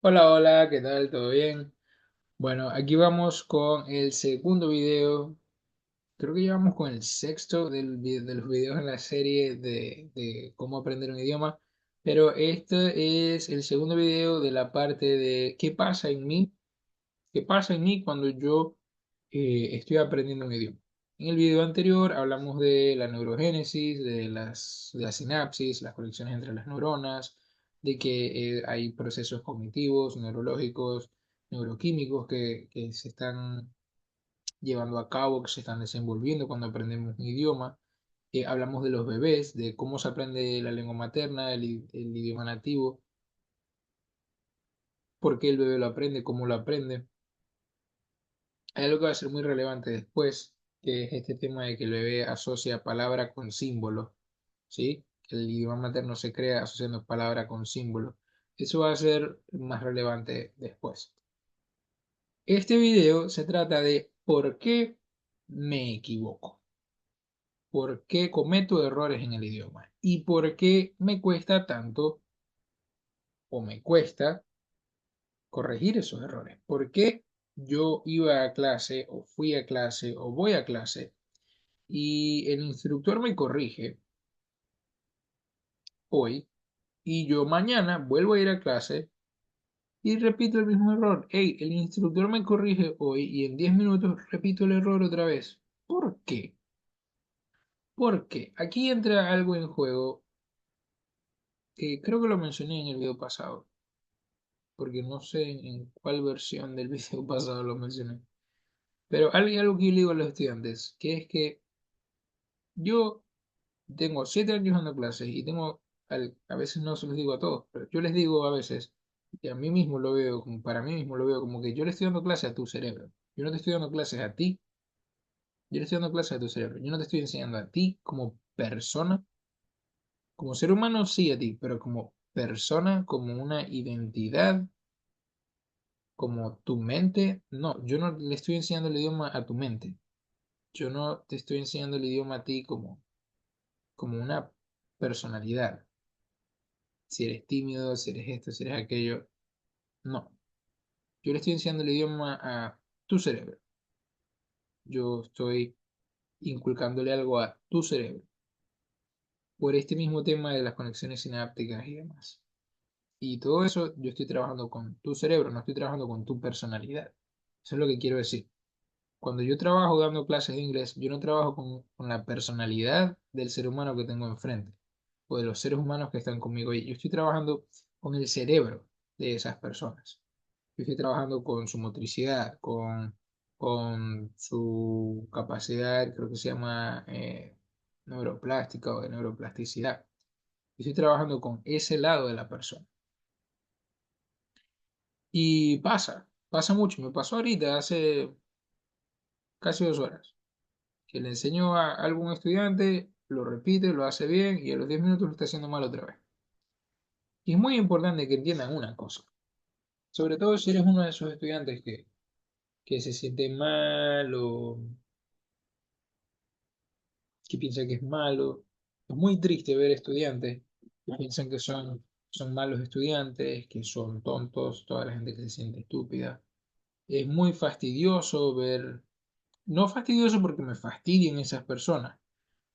Hola, hola, ¿qué tal? ¿Todo bien? Bueno, aquí vamos con el segundo video. Creo que llevamos con el sexto de los videos en la serie de cómo aprender un idioma. Pero este es el segundo video de la parte de qué pasa en mí, qué pasa en mí cuando yo estoy aprendiendo un idioma. En el video anterior hablamos de la neurogénesis, de la sinapsis, las conexiones entre las neuronas, de que hay procesos cognitivos, neurológicos, neuroquímicos que se están llevando a cabo, que se están desenvolviendo cuando aprendemos un idioma. Hablamos de los bebés, de cómo se aprende la lengua materna, el idioma nativo, por qué el bebé lo aprende, cómo lo aprende. Hay algo que va a ser muy relevante después, que es este tema de que el bebé asocia palabra con símbolo, ¿sí? Que el idioma materno se crea asociando palabra con símbolo. Eso va a ser más relevante después. Este video se trata de por qué me equivoco, por qué cometo errores en el idioma y por qué me cuesta tanto o me cuesta corregir esos errores. ¿Por qué yo iba a clase o fui a clase o voy a clase y el instructor me corrige hoy y yo mañana vuelvo a ir a clase y repito el mismo error? Hey, el instructor me corrige hoy y en 10 minutos repito el error otra vez. ¿Por qué? Porque aquí entra algo en juego que creo que lo mencioné en el video pasado, porque no sé en cuál versión del video pasado lo mencioné. Pero hay algo que yo le digo a los estudiantes, que es que yo tengo 7 años dando clases y a veces no se los digo a todos, pero yo les digo a veces, y a mí mismo lo veo, como para mí mismo lo veo como que yo le estoy dando clases a tu cerebro. Yo no te estoy dando clases a ti, yo le estoy dando clases a tu cerebro. Yo no te estoy enseñando a ti como persona, como ser humano sí a ti, pero como persona, como una identidad, como tu mente, no, yo no le estoy enseñando el idioma a tu mente. Yo no te estoy enseñando el idioma a ti como una personalidad. Si eres tímido, si eres esto, si eres aquello. No. Yo le estoy enseñando el idioma a tu cerebro. Yo estoy inculcándole algo a tu cerebro. Por este mismo tema de las conexiones sinápticas y demás. Y todo eso yo estoy trabajando con tu cerebro, no estoy trabajando con tu personalidad. Eso es lo que quiero decir. Cuando yo trabajo dando clases de inglés, yo no trabajo con la personalidad del ser humano que tengo enfrente o de los seres humanos que están conmigo. Yo estoy trabajando con el cerebro de esas personas. Yo estoy trabajando con su motricidad, con su capacidad, creo que se llama neuroplástica o de neuroplasticidad. Yo estoy trabajando con ese lado de la persona. Y pasa mucho. Me pasó ahorita, hace casi 2 horas, que le enseño a algún estudiante, lo repite, lo hace bien y a los 10 minutos lo está haciendo mal otra vez. Y es muy importante que entiendan una cosa, sobre todo si eres uno de esos estudiantes que se siente mal o que piensa que es malo. Es muy triste ver estudiantes que piensan que son malos estudiantes, que son tontos, toda la gente que se siente estúpida. Es muy fastidioso ver, no fastidioso porque me fastidien esas personas,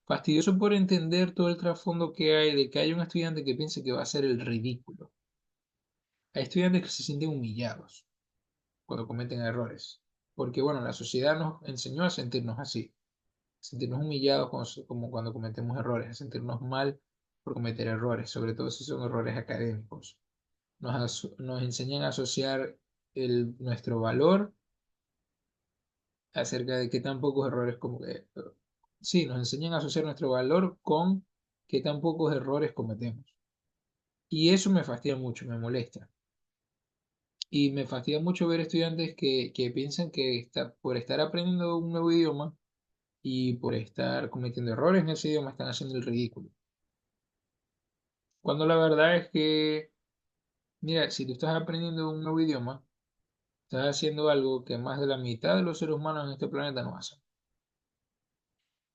fastidioso por entender todo el trasfondo que hay de que hay un estudiante que piensa que va a hacer el ridículo. Hay estudiantes que se sienten humillados cuando cometen errores, porque bueno, la sociedad nos enseñó a sentirnos así, sentirnos humillados como cuando cometemos errores, a sentirnos mal por cometer errores, sobre todo si son errores académicos. Nos enseñan a asociar nuestro valor acerca de qué tan pocos errores como que... Sí, nos enseñan a asociar nuestro valor con qué tan pocos errores cometemos. Y eso me fastidia mucho, me molesta. Y me fastidia mucho ver estudiantes que piensan que por estar aprendiendo un nuevo idioma y por estar cometiendo errores en ese idioma están haciendo el ridículo. Cuando la verdad es que, mira, si tú estás aprendiendo un nuevo idioma, estás haciendo algo que más de la mitad de los seres humanos en este planeta no hacen.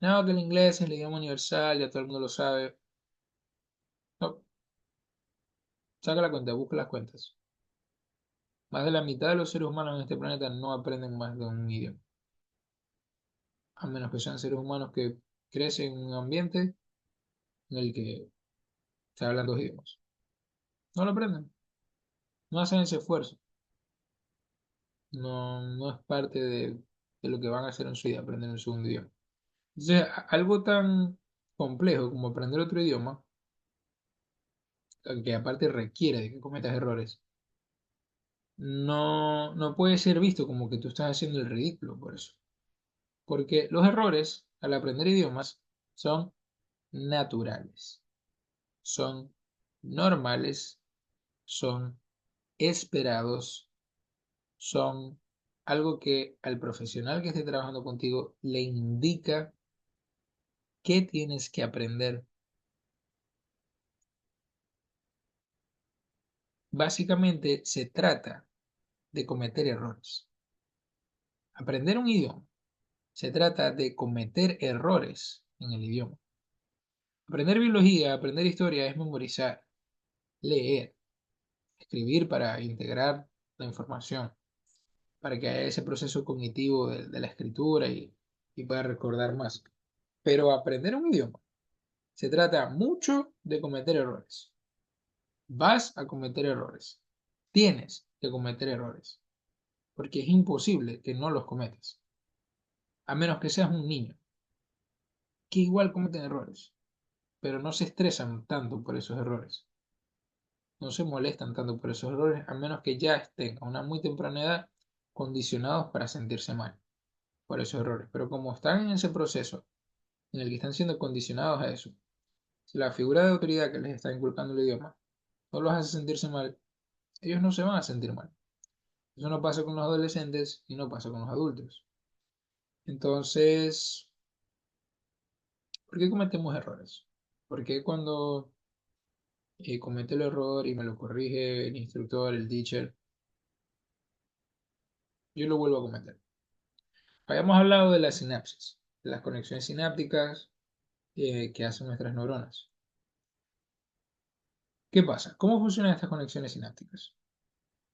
No, que el inglés es el idioma universal, ya todo el mundo lo sabe. No, saca la cuenta, busca las cuentas. Más de la mitad de los seres humanos en este planeta no aprenden más de un idioma, a menos que sean seres humanos que crecen en un ambiente en el que se hablan dos idiomas. No lo aprenden, no hacen ese esfuerzo, no es parte de lo que van a hacer en su vida, aprender un segundo idioma. Entonces, algo tan complejo como aprender otro idioma, que aparte requiere de que cometas errores, no puede ser visto como que tú estás haciendo el ridículo por eso. Porque los errores al aprender idiomas son naturales, son normales, son esperados, son algo que al profesional que esté trabajando contigo le indica qué tienes que aprender. Básicamente se trata de cometer errores. Aprender un idioma se trata de cometer errores en el idioma. Aprender biología, aprender historia es memorizar, leer, escribir para integrar la información, para que haya ese proceso cognitivo de la escritura y pueda recordar más. Pero aprender un idioma se trata mucho de cometer errores. Vas a cometer errores. Tienes que cometer errores, porque es imposible que no los cometas, a menos que seas un niño, que igual cometen errores, pero no se estresan tanto por esos errores, no se molestan tanto por esos errores, a menos que ya estén a una muy temprana edad condicionados para sentirse mal por esos errores. Pero como están en ese proceso en el que están siendo condicionados a eso, si la figura de autoridad que les está inculcando el idioma no los hace sentirse mal, ellos no se van a sentir mal. Eso no pasa con los adolescentes y no pasa con los adultos. Entonces, ¿por qué cometemos errores? Porque cuando cometo el error y me lo corrige el instructor, el teacher, yo lo vuelvo a cometer? Habíamos hablado de la sinapsis, de las conexiones sinápticas que hacen nuestras neuronas. ¿Qué pasa? ¿Cómo funcionan estas conexiones sinápticas?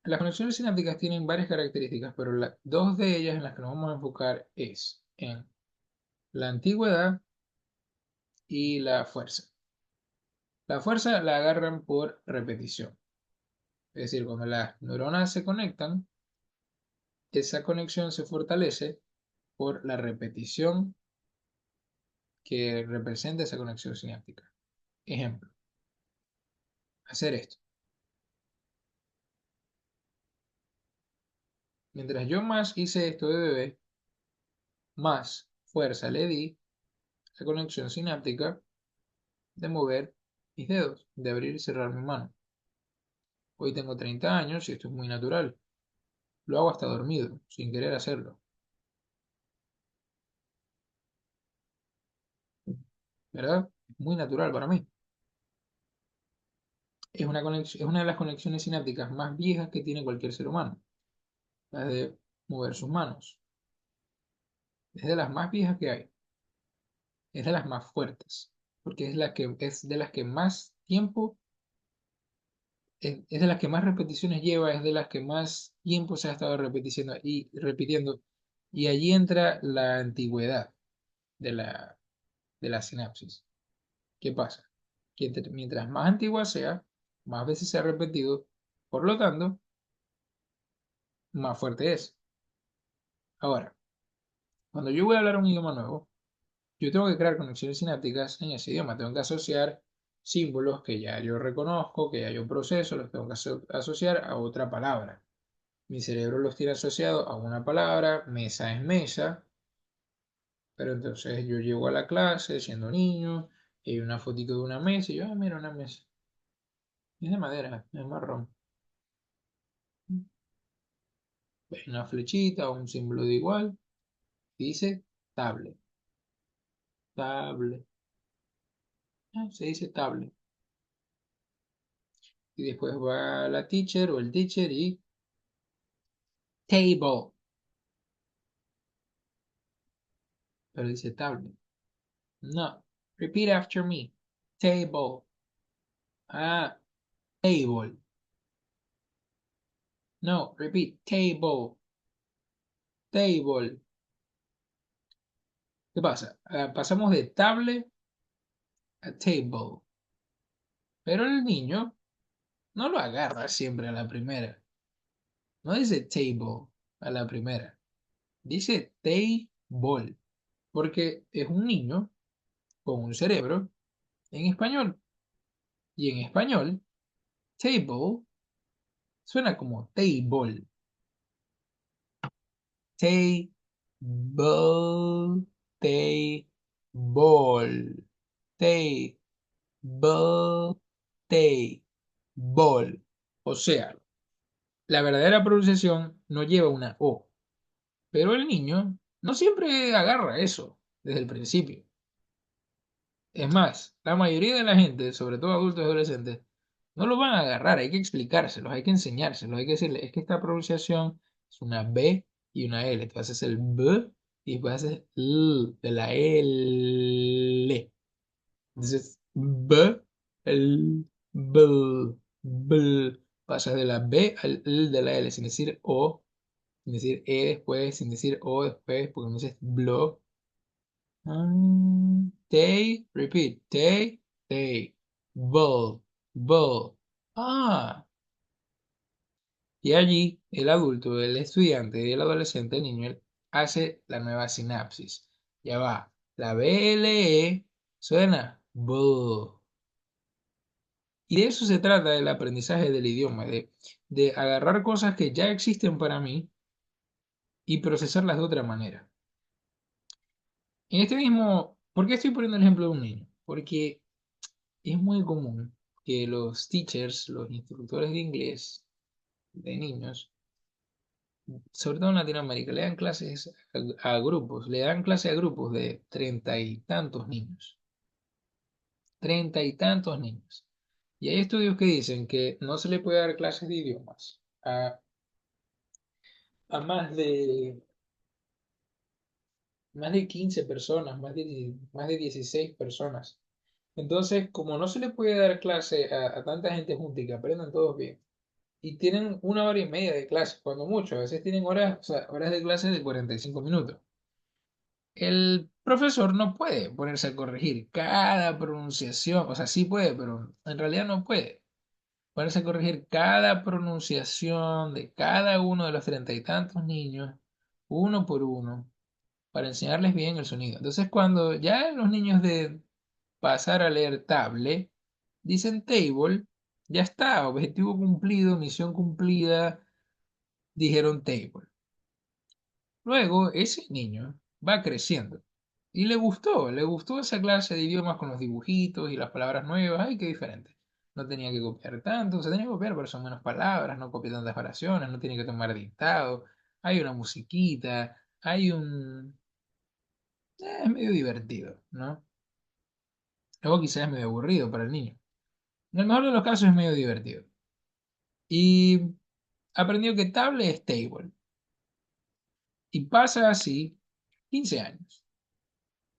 Las conexiones sinápticas tienen varias características, pero dos de ellas en las que nos vamos a enfocar es en la antigüedad y la fuerza. La fuerza la agarran por repetición. Es decir, cuando las neuronas se conectan, esa conexión se fortalece por la repetición que representa esa conexión sináptica. Ejemplo, hacer esto. Mientras yo más hice esto de bebé, más fuerza le di a la conexión sináptica de mover mis dedos, de abrir y cerrar mi mano. Hoy tengo 30 años y esto es muy natural. Lo hago hasta dormido, sin querer hacerlo, ¿verdad? Es muy natural para mí. Es una de las conexiones sinápticas más viejas que tiene cualquier ser humano, la de mover sus manos. Es de las más viejas que hay, es de las más fuertes, porque es de las que más tiempo, es de las que más repeticiones lleva, es de las que más tiempo se ha estado repitiendo y repitiendo, y allí entra la antigüedad de la sinapsis. ¿Qué pasa? Que mientras más antigua sea, más veces se ha repetido, por lo tanto, más fuerte es. Ahora, cuando yo voy a hablar un idioma nuevo, yo tengo que crear conexiones sinápticas en ese idioma. Tengo que asociar símbolos que ya yo reconozco, que ya yo proceso, los tengo que asociar a otra palabra. Mi cerebro los tiene asociados a una palabra, mesa es mesa, pero entonces yo llego a la clase siendo niño, y hay una fotito de una mesa, y yo, ah, mira, una mesa. Es de madera, es marrón. Ves una flechita o un símbolo de igual, y dice tablet, tablet. Se dice tablet. Y después va la teacher o el teacher y table, pero dice tablet. No, repeat after me. Table. Ah, table. No, repeat, table, table. ¿Qué pasa? Pasamos de table a table, pero el niño no lo agarra siempre a la primera. No dice table a la primera, dice table, porque es un niño con un cerebro en español. Y en español, table suena como table. Table, table, table, table. O sea, la verdadera pronunciación no lleva una O, pero el niño no siempre agarra eso desde el principio. Es más, la mayoría de la gente, sobre todo adultos y adolescentes, no lo van a agarrar, hay que explicárselos, hay que enseñárselos, hay que decirles, es que esta pronunciación es una B y una L. Tú haces el B y después haces L de la L. Entonces, B, el B, B. Pasas de la B al L de la L, sin decir O, sin decir E después, sin decir O después, porque no dices blog. Repeat, bull, bull. Ah, y allí el adulto, el estudiante, el adolescente, el niño, él hace la nueva sinapsis. Ya va, la BLE suena bull. Y de eso se trata el aprendizaje del idioma, de agarrar cosas que ya existen para mí y procesarlas de otra manera. En este mismo, ¿por qué estoy poniendo el ejemplo de un niño? Porque es muy común que los teachers, los instructores de inglés de niños, sobre todo en Latinoamérica, le dan clases a grupos, le dan clases a grupos de treinta y tantos niños, treinta y tantos niños. Y hay estudios que dicen que no se le puede dar clases de idiomas a más de 15 personas, más de 16 personas. Entonces, como no se le puede dar clase a tanta gente junta y que aprendan todos bien, y tienen una hora y media de clase, cuando mucho, a veces tienen horas, o sea, horas de clase de 45 minutos. El profesor no puede ponerse a corregir cada pronunciación, o sea, sí puede, pero en realidad no puede ponerse a corregir cada pronunciación de cada uno de los treinta y tantos niños, uno por uno, para enseñarles bien el sonido. Entonces, cuando ya los niños de pasar a leer table dicen table, ya está, objetivo cumplido, misión cumplida, dijeron table. Luego ese niño va creciendo y le gustó esa clase de idiomas con los dibujitos y las palabras nuevas, ay, qué diferente. No tenía que copiar tanto, se tenía que copiar, pero son menos palabras, no copia tantas oraciones, no tiene que tomar dictado, hay una musiquita, hay un... es medio divertido, ¿no? Luego quizás es medio aburrido para el niño. En el mejor de los casos es medio divertido. Y aprendió que table es table. Y pasa así 15 años.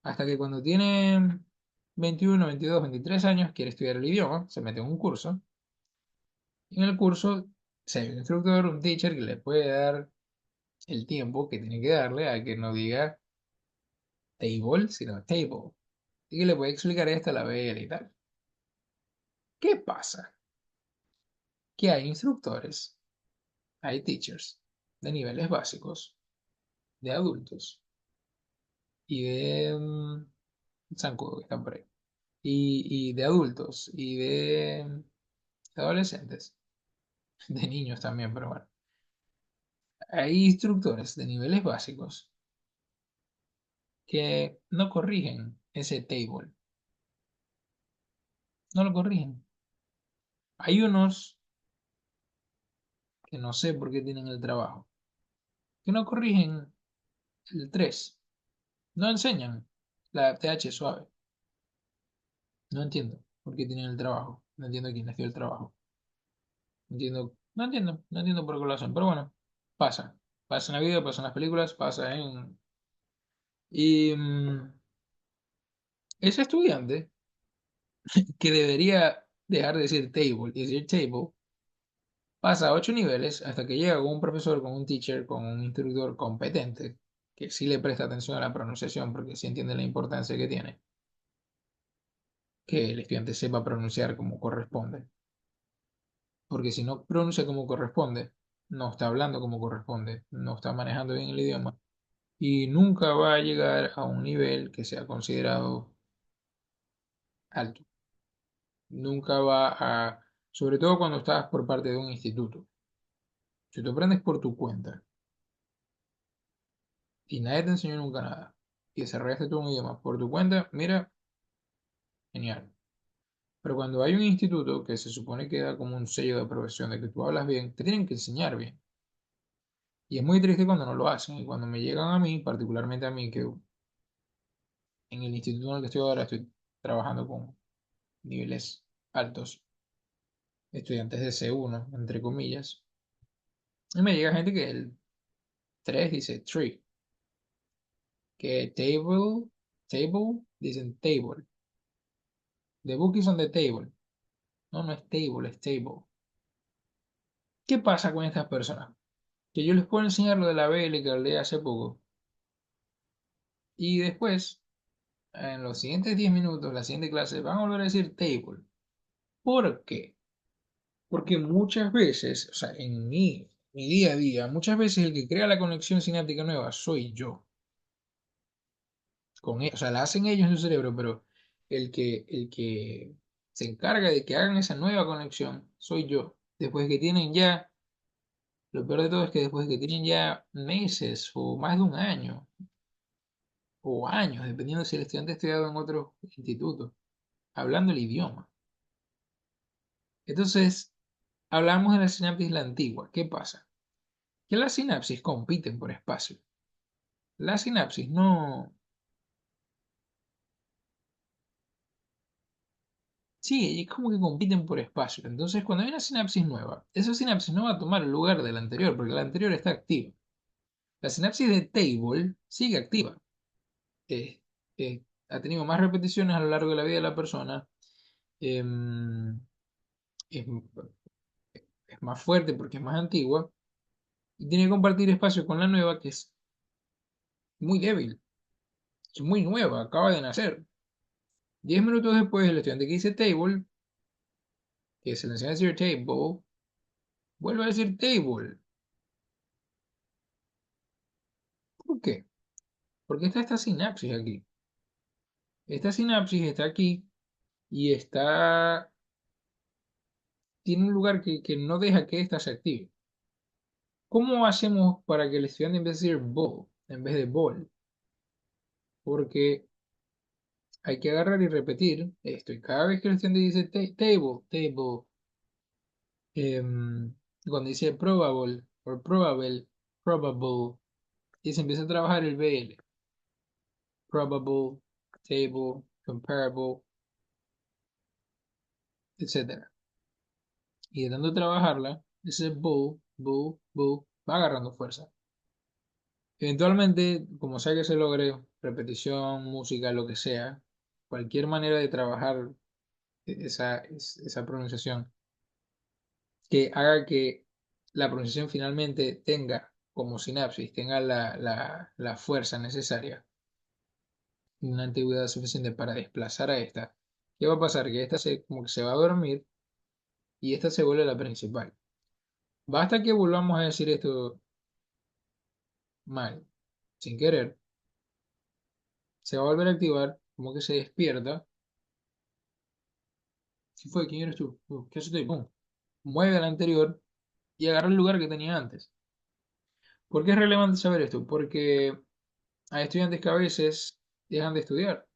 Hasta que cuando tiene 21, 22, 23 años, quiere estudiar el idioma, se mete en un curso. Y en el curso, si hay un instructor, un teacher que le puede dar el tiempo que tiene que darle a que no diga table, sino table. Y que le puede explicar esto a la BL y tal. ¿Qué pasa? Que hay instructores, hay teachers de niveles básicos, de adultos y de zancudo que están por ahí. Y de adultos y de adolescentes, de niños también, pero bueno. Hay instructores de niveles básicos que no corrigen ese table, no lo corrigen. Hay unos que no sé por qué tienen el trabajo, que no corrigen el 3, no enseñan la TH suave. No entiendo por qué tienen el trabajo, no entiendo quién les dio el trabajo. No entiendo por qué lo hacen, pero bueno, pasa. Pasa en la vida, pasa en las películas, pasa en... Y ese estudiante que debería dejar de decir table y decir table, Pasa 8 niveles hasta que llega con un profesor, con un teacher, con un instructor competente, que sí le presta atención a la pronunciación porque sí entiende la importancia que tiene, que el estudiante sepa pronunciar como corresponde. Porque si no pronuncia como corresponde, no está hablando como corresponde, no está manejando bien el idioma y nunca va a llegar a un nivel que sea considerado alto. Nunca va a, sobre todo cuando estás por parte de un instituto. Si tú aprendes por tu cuenta y nadie te enseñó nunca nada y desarrollaste tú un idioma por tu cuenta, mira, genial. Pero cuando hay un instituto que se supone que da como un sello de aprobación de que tú hablas bien, te tienen que enseñar bien. Y es muy triste cuando no lo hacen. Y cuando me llegan a mí, particularmente a mí, que en el instituto en el que estoy ahora estoy trabajando con niveles altos, estudiantes de C1, entre comillas, y me llega gente que el 3 dice tree, que table, dicen table. The book is on the table. No, no es table, es table. ¿Qué pasa con estas personas? Que yo les puedo enseñar lo de la BL que hablé hace poco, y después, en los siguientes 10 minutos, la siguiente clase, van a volver a decir table. ¿Por qué? Porque muchas veces, o sea, en mi día a día, muchas veces el que crea la conexión sináptica nueva soy yo. O sea, la hacen ellos en su cerebro, pero el que se encarga de que hagan esa nueva conexión soy yo. Después que tienen ya, lo peor de todo es que después de que tienen ya meses o más de un año o años, dependiendo si el estudiante ha estudiado en otro instituto, hablando el idioma. Entonces, hablamos de la sinapsis la antigua. ¿Qué pasa? Que las sinapsis compiten por espacio. La sinapsis no. Sí, es como que compiten por espacio. Entonces, cuando hay una sinapsis nueva, esa sinapsis no va a tomar el lugar de la anterior, porque la anterior está activa. La sinapsis de Table sigue activa. Eh, ha tenido más repeticiones a lo largo de la vida de la persona. em, es, es más fuerte porque es más antigua. Y tiene que compartir espacio con la nueva, que es muy débil. Es muy nueva, acaba de nacer. 10 minutos después, el estudiante que dice Table, que se le enseña a decir Table, vuelve a decir Table. ¿Por qué? Porque está esta sinapsis aquí. Esta sinapsis está aquí y tiene un lugar que no deja que ésta se active. ¿Cómo hacemos para que el estudiante empiece a decir ball en vez de ball? Porque hay que agarrar y repetir esto. Y cada vez que el estudiante dice table, table, cuando dice probable o probable, probable, y se empieza a trabajar el BL. Probable, table, comparable, etcétera. Y de tanto trabajarla, ese bull, bull, bull, va agarrando fuerza. Eventualmente, como sea que se logre, repetición, música, lo que sea, cualquier manera de trabajar esa pronunciación que haga que la pronunciación finalmente tenga como sinapsis, tenga la fuerza necesaria, una antigüedad suficiente para desplazar a esta. ¿Qué va a pasar? Que esta como que se va a dormir y esta se vuelve la principal. Basta que volvamos a decir esto mal, sin querer, se va a volver a activar, como que se despierta. ¿Qué fue? ¿Quién eres tú? ¿Qué haces tú? Pum. Mueve al anterior y agarra el lugar que tenía antes. ¿Por qué es relevante saber esto? Porque hay estudiantes que a veces dejan de estudiar,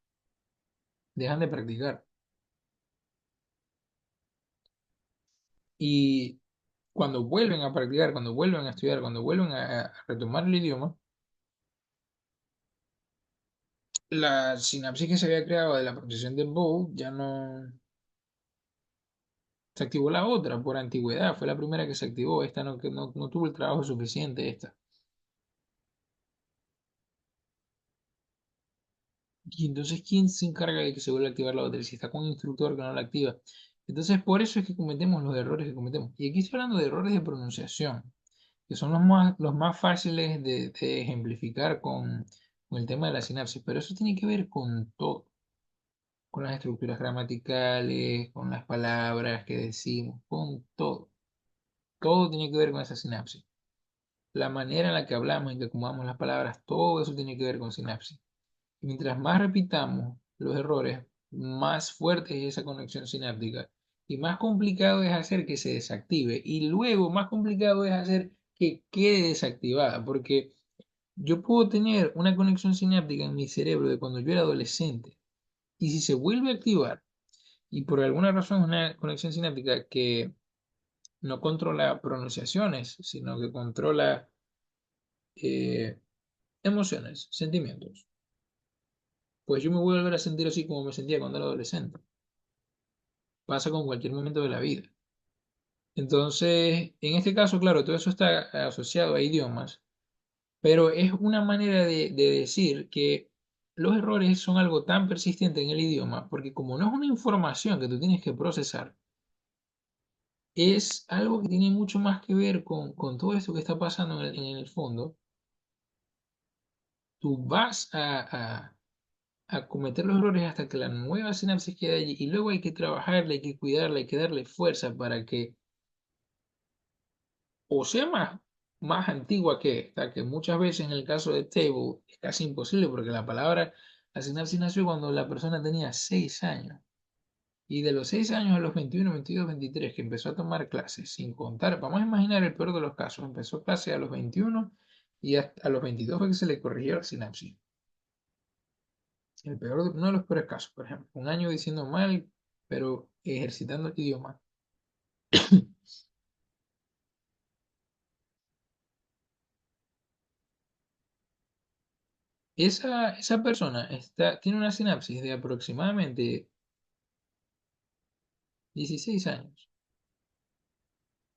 dejan de practicar. Y cuando vuelven a practicar, cuando vuelven a estudiar, cuando vuelven a retomar el idioma, la sinapsis que se había creado de la pronunciación del bow ya no se activó la otra por antigüedad, fue la primera que se activó, esta no, que no tuvo el trabajo suficiente esta. Y entonces, ¿quién se encarga de que se vuelva a activar la otra? Si está con un instructor que no la activa. Entonces, por eso es que cometemos los errores que cometemos. Y aquí estoy hablando de errores de pronunciación, que son los más fáciles de ejemplificar con el tema de la sinapsis, pero eso tiene que ver con todo, con las estructuras gramaticales, con las palabras que decimos, con todo. Todo tiene que ver con esa sinapsis. La manera en la que hablamos y que acomodamos las palabras, todo eso tiene que ver con sinapsis. Y mientras más repitamos los errores, más fuerte es esa conexión sináptica y más complicado es hacer que se desactive y luego más complicado es hacer que quede desactivada, porque yo puedo tener una conexión sináptica en mi cerebro de cuando yo era adolescente y si se vuelve a activar y por alguna razón es una conexión sináptica que no controla pronunciaciones, sino que controla eh, emociones, sentimientos, pues yo me voy a volver a sentir así como me sentía cuando era adolescente. Pasa con cualquier momento de la vida. Entonces, en este caso, claro, todo eso está asociado a idiomas, pero es una manera de decir que los errores son algo tan persistente en el idioma, porque como no es una información que tú tienes que procesar, es algo que tiene mucho más que ver con todo esto que está pasando en el fondo. Tú vas a cometer los errores hasta que la nueva sinapsis quede allí y luego hay que trabajarla, hay que cuidarla, hay que darle fuerza para que o sea más antigua que esta, que muchas veces en el caso de table es casi imposible porque la sinapsis nació cuando la persona tenía 6 años. Y de los 6 años a los 21, 22, 23 que empezó a tomar clases, sin contar, vamos a imaginar el peor de los casos, empezó clase a los 21 y hasta a los 22 fue que se le corrigió la sinapsis. Uno de los peores casos, por ejemplo, un año diciendo mal, pero ejercitando el idioma. Esa persona tiene una sinapsis de aproximadamente 16 años.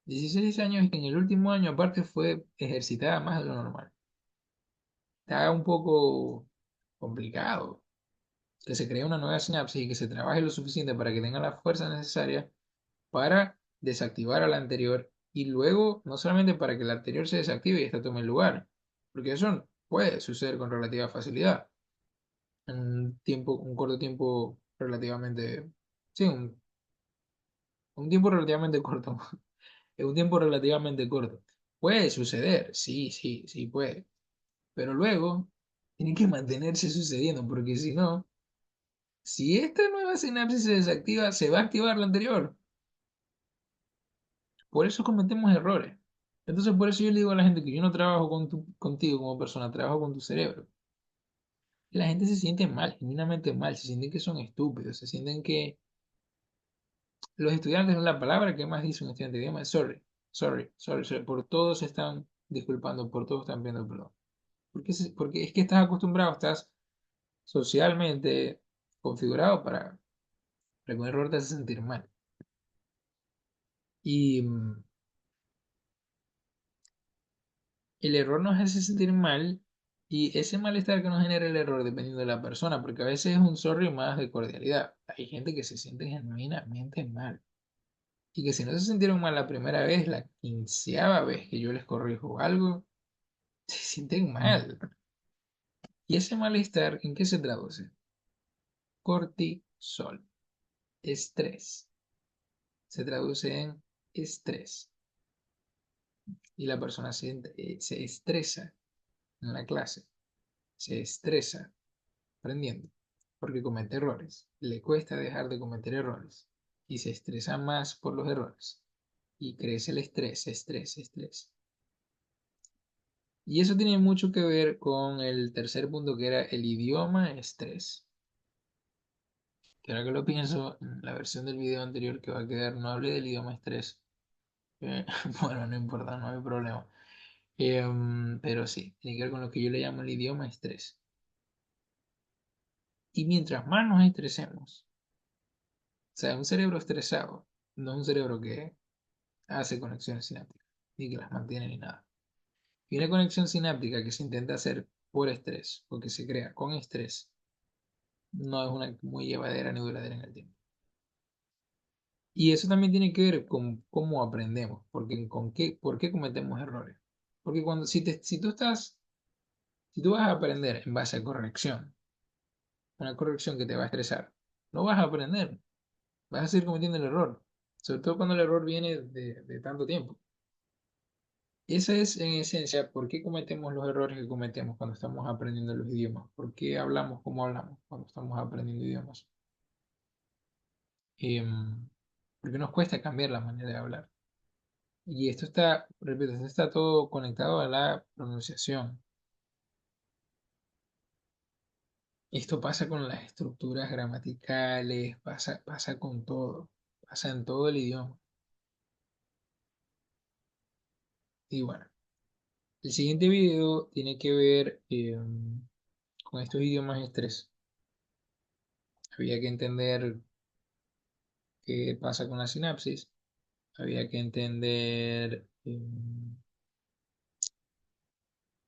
16 años y que en el último año aparte fue ejercitada más de lo normal. Está un poco complicado que se cree una nueva sinapsis y que se trabaje lo suficiente para que tenga la fuerza necesaria para desactivar a la anterior y luego no solamente para que la anterior se desactive y esta tome el lugar, porque eso puede suceder con relativa facilidad en un corto tiempo relativamente, sí, un tiempo relativamente corto. En un tiempo relativamente corto. Puede suceder, sí, sí, sí puede. Pero luego tiene que mantenerse sucediendo, porque si no, si esta nueva sinapsis se desactiva, se va a activar la anterior. Por eso cometemos errores. Entonces, por eso yo le digo a la gente que yo no trabajo contigo como persona, trabajo con tu cerebro. Y la gente se siente mal, genuinamente mal, se sienten que son estúpidos, se sienten que los estudiantes, la palabra que más dice un estudiante de idioma es sorry, sorry, sorry, sorry. Por todos se están disculpando, por todos están pidiendo perdón. Porque es que estás acostumbrado, estás socialmente configurado para que un error te hace sentir mal. Y el error nos hace sentir mal y ese malestar que nos genera el error dependiendo de la persona, porque a veces es un sorry más de cordialidad. Hay gente que se siente genuinamente mal y que si no se sintieron mal la primera vez, la quinceava vez que yo les corrijo algo, se sienten mal. ¿Y ese malestar en qué se traduce? Cortisol, estrés. Se traduce en estrés. Y la persona se estresa en la clase, se estresa aprendiendo, porque comete errores. Le cuesta dejar de cometer errores y se estresa más por los errores. Y crece el estrés, estrés, estrés. Y eso tiene mucho que ver con el tercer punto que era el idioma estrés. Que ahora que lo pienso, en la versión del video anterior que va a quedar, no hablé del idioma estrés. Eh, bueno, no importa, no hay problema. Pero sí, tiene que ver con lo que yo le llamo el idioma estrés. Y mientras más nos estresemos, o sea, un cerebro estresado no es un cerebro que hace conexiones sinápticas, ni que las mantiene ni nada. Y una conexión sináptica que se intenta hacer por estrés o que se crea con estrés no es una muy llevadera ni duradera en el tiempo. Y eso también tiene que ver con cómo aprendemos, porque por qué cometemos errores. Porque si tú vas a aprender en base a corrección, una corrección que te va a estresar, no vas a aprender, vas a seguir cometiendo el error, sobre todo cuando el error viene de tanto tiempo. Esa es en esencia por qué cometemos los errores que cometemos cuando estamos aprendiendo los idiomas, por qué hablamos como hablamos cuando estamos aprendiendo idiomas. Porque nos cuesta cambiar la manera de hablar. Y esto está, repito, esto está todo conectado a la pronunciación. Esto pasa con las estructuras gramaticales, pasa con todo, pasa en todo el idioma. Y bueno, el siguiente video tiene que ver con estos idiomas estrés. Había que entender qué pasa con la sinapsis, había que entender,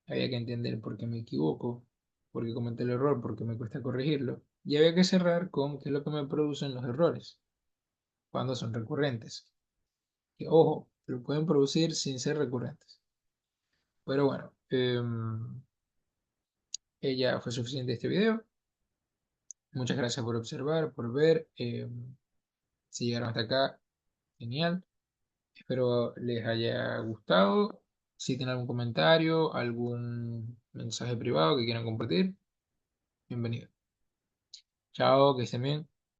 había que entender por qué me equivoco, por qué cometo el error, por qué me cuesta corregirlo. Y había que cerrar con qué es lo que me producen los errores cuando son recurrentes. Que, ojo, lo pueden producir sin ser recurrentes. Pero bueno, ya fue suficiente este video. Muchas gracias por observar, por ver. Si llegaron hasta acá, genial. Espero les haya gustado. Si tienen algún comentario, algún mensaje privado que quieran compartir, bienvenido. Chao, que estén bien.